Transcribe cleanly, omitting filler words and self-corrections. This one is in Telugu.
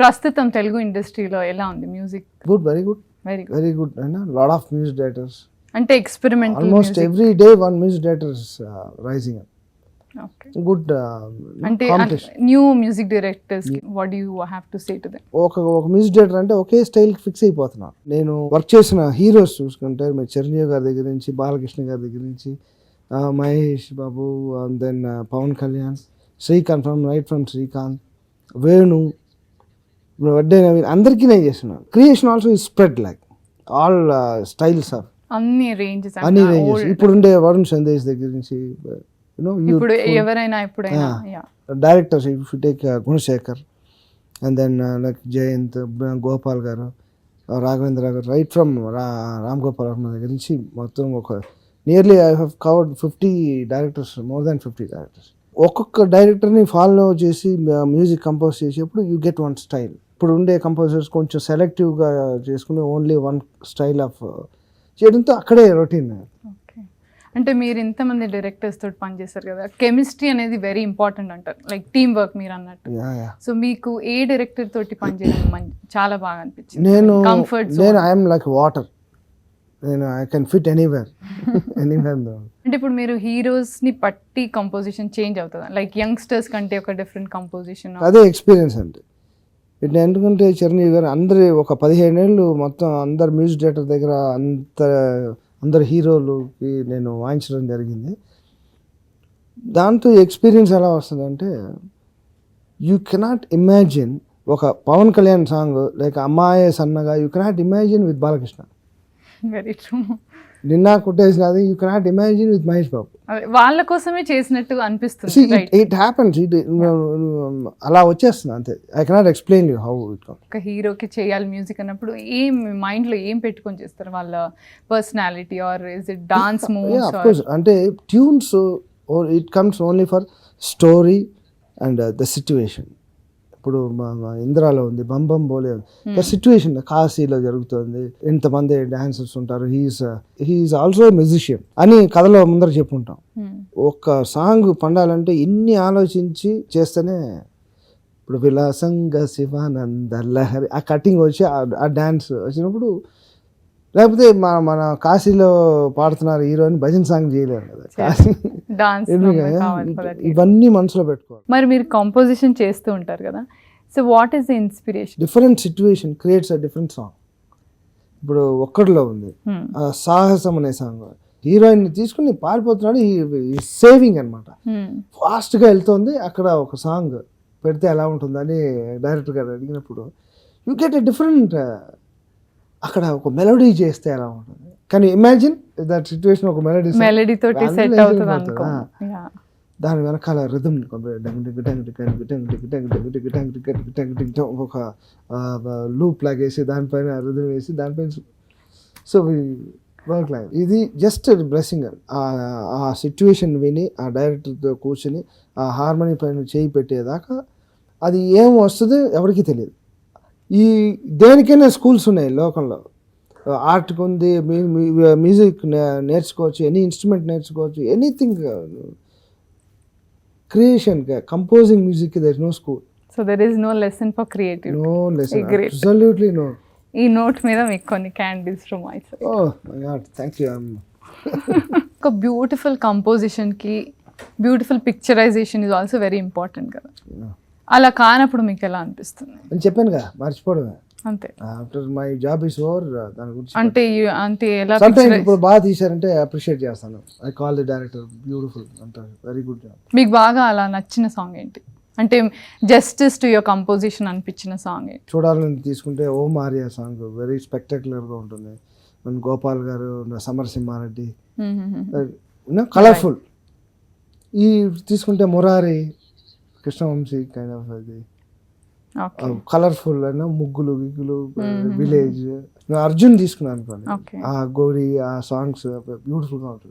ప్రస్తుతం తెలుగు ఇండస్ట్రీలో ఎలా ఉంది music? Good, very good, very good. Very good. And lot of music directors, అంటే experimental almost every day one music director is rising up. Okay. Good అంటే competition. New music directors what do you have to say to them? ఒక మ్యూజిక్ డైరెక్టర్ అంటే ఒకే స్టైల్ ఫిక్స్ అయిపోతున్నారు. నేను వర్క్ చేసిన హీరోస్ చూసుకుంటే మీరు చిరంజీవి గారి దగ్గర నుంచి, బాలకృష్ణ గారి దగ్గర నుంచి, మహేష్ బాబు, దెన్ పవన్ కళ్యాణ్, శ్రీకాంత్ ఫ్రమ్ శ్రీకాంత్, వేణు, వడ్డే నవీన్, అందరికీ నేను చేస్తున్నాను. Creation also is spread like all styles of అన్ని రేంజెస్ అన్ని రేంజెస్. ఇప్పుడు ఉండే వరుణ్ సందేశ్ దగ్గర నుంచి, ఇప్పుడు ఎవరైనా ఎప్పుడైనా directors if you take Gunasekhar and then like Jayanth, Gopal garu, Raghavendra garu, right from Ram Gopal Varma దగ్గర నుంచి మొత్తం ఒక nearly I have covered 50 directors, more than 50 directors. ఒక్కొక్క డైరెక్టర్ని ఫాలో చేసి మ్యూజిక్ కంపోజ్ చేసేప్పుడు యూ గెట్ వన్ స్టైల్. ఇప్పుడు ఉండే కంపోజర్స్ కొంచెం సెలెక్టివ్గా చేసుకుని ఓన్లీ వన్ స్టైల్ ఆఫ్ చేయడంతో అక్కడే రొటీన్. ఓకే. అంటే మీరు ఇంతమంది డైరెక్టర్స్ తోటి పనిచేస్తారు కదా, కెమిస్ట్రీ అనేది వెరీ ఇంపార్టెంట్ అంటారు, లైక్ టీమ్ వర్క్ మీరు అన్నట్టు. సో మీకు ఏ డైరెక్టర్ తోటి పనిచేయడం చాలా బాగా అనిపించింది? కంఫర్ట్ నేను ఐఎమ్ లైక్ వాటర్, నేను ఐ కెన్ ఫిట్ ఎనీవేర్. అంటే ఇప్పుడు మీరు హీరోస్ ని పట్టి కంపోజిషన్ చేంజ్ అవుతుందా? లైక్ యంగ్స్టర్స్ కంటే ఒక డిఫరెంట్ కంపోజిషన్? అదే ఎక్స్పీరియన్స్ అంటే ఇట్లా. ఎందుకంటే చిరంజీవి గారు అందరి ఒక 15 ఏళ్ళు మొత్తం అందరు మ్యూజిక్ డైరెక్టర్ దగ్గర అందరు హీరోలుకి నేను వాయించడం జరిగింది. దాంతో ఎక్స్పీరియన్స్ ఎలా వస్తుందంటే యూ కెనాట్ ఇమాజిన్ ఒక పవన్ కళ్యాణ్ సాంగ్ లైక్ అమ్మాయే సన్నగా, you cannot imagine with Balakrishna. Very true. నిన్న కొట్టేసినది you cannot imagine with Mahesh Babu. వాళ్ళ కోసమే చేసినట్టు అనిపిస్తుంది. ఇట్ హ్యాపెన్స్, అలా వచ్చేస్తుంది అంతే. I cannot explain you how it comes. ఒక హీరోకి చేయాలి మ్యూజిక్ అన్నప్పుడు ఏం మైండ్లో ఏం పెట్టుకొని చేస్తారు? వాళ్ళ personality or is it dance moves? Of course, అంటే tunes it comes only for story and the situation. ఇప్పుడు ఇంద్రాలో ఉంది, బంబం బోలే ఉంది, సిచ్యువేషన్ కాశీలో జరుగుతుంది, ఇంతమంది డాన్సర్స్ ఉంటారు, హీఈస్ ఆల్సో మ్యూజిషియన్ అని కథలో ముందర చెప్పుకుంటాం. ఒక సాంగ్ పండాలంటే ఇన్ని ఆలోచించి చేస్తేనే, ఇప్పుడు విలాసంగా శివానంద లహరి ఆ కటింగ్ వచ్చి ఆ డాన్స్ వచ్చినప్పుడు, లేకపోతే మన కాశీలో పాడుతున్నారు హీరో అని భజన్ సాంగ్ చేయలేరు కదా. ఇవన్నీ మనసులో పెట్టుకోవాలి. మరి మీరు కంపోజిషన్ చేస్తూ ఉంటారు కదా, so what is the inspiration? Different situation creates a different song. ఇప్పుడు ఒక్కడిలో ఉంది సాహసం అనే సాంగ్, హీరోయిన్ తీసుకుని పారిపోతున్నాడు, సేవింగ్ అనమాట, ఫాస్ట్గా వెళ్తుంది. అక్కడ ఒక సాంగ్ పెడితే ఎలా ఉంటుందని డైరెక్టర్ గారు అడిగినప్పుడు యూ గెట్ ఎ డిఫరెంట్, అక్కడ ఒక మెలోడీ చేస్తే ఎలా ఉంటుంది. కానీ ఇమాజిన్ దట్ సిచ్యువేషన్ ఒక మెలోడీ తోటి సెట్ అవుతుంది అనుకో. దాని వెనకాల రిథమ్ ఒక లూప్ లాగేసి దానిపైన రిథమ్ వేసి దానిపైన, సో వర్క్ లైక్ ఇది జస్ట్ బ్లెస్సింగ్. ఆ సిచ్యువేషన్ విని ఆ డైరెక్టర్తో కూర్చొని ఆ హార్మోనీ పైన చేయి పెట్టేదాకా అది ఏం వస్తుందో ఎవరికీ తెలియదు. ఈ దేనికైనా స్కూల్స్ ఉన్నాయి లోకంలో, ఆర్ట్కి ఉంది, మ్యూజిక్ నేర్చుకోవచ్చు, ఎనీ ఇన్స్ట్రుమెంట్ నేర్చుకోవచ్చు, anything. Creation, composing music there is no school. So there is no lesson for creative. No lesson, absolutely no. ఈ నోట్ మీద మీకు కొన్ని candles from my side. Oh my God, thank you. ఒక బ్యూటిఫుల్ కంపోజిషన్కి beautiful picturization is also very important కదా. అలా కానప్పుడు మీకు ఎలా అనిపిస్తుంది? నేను చెప్పాను కదా, మర్చిపోవడమే అంతే. After my job is over, దాని గురించి అంటే ఎలా ఇప్పుడు బాగా తీశారంటే అప్రిషియేట్ చేస్తాను. I call the director beautiful అంటారు, వెరీ గుడ్ జాబ్. మీకు బాగా అలా నచ్చిన సాంగ్ ఏంటి? అంటే జస్టిస్ టు యువర్ కంపోజిషన్ అనిపించిన సాంగ్ ఏంటి? చూడాలని తీసుకుంటే ఓ మారియా సాంగ్ వెరీ స్పెక్టాక్యులర్గా ఉంటుంది. మన గోపాల్ గారు, సమరసింహారెడ్డి, కలర్ఫుల్. ఈ తీసుకుంటే మురారి, కృష్ణవంశీ కైండ్ ఆఫ్ అది కలర్ఫుల్ అయినా ముగ్గులు గిగ్గులు, విలేజ్. అర్జున్ తీసుకున్నాను అనుకోండి, ఆ గౌరీ, ఆ సాంగ్స్ బ్యూటిఫుల్గా ఉంటుంది.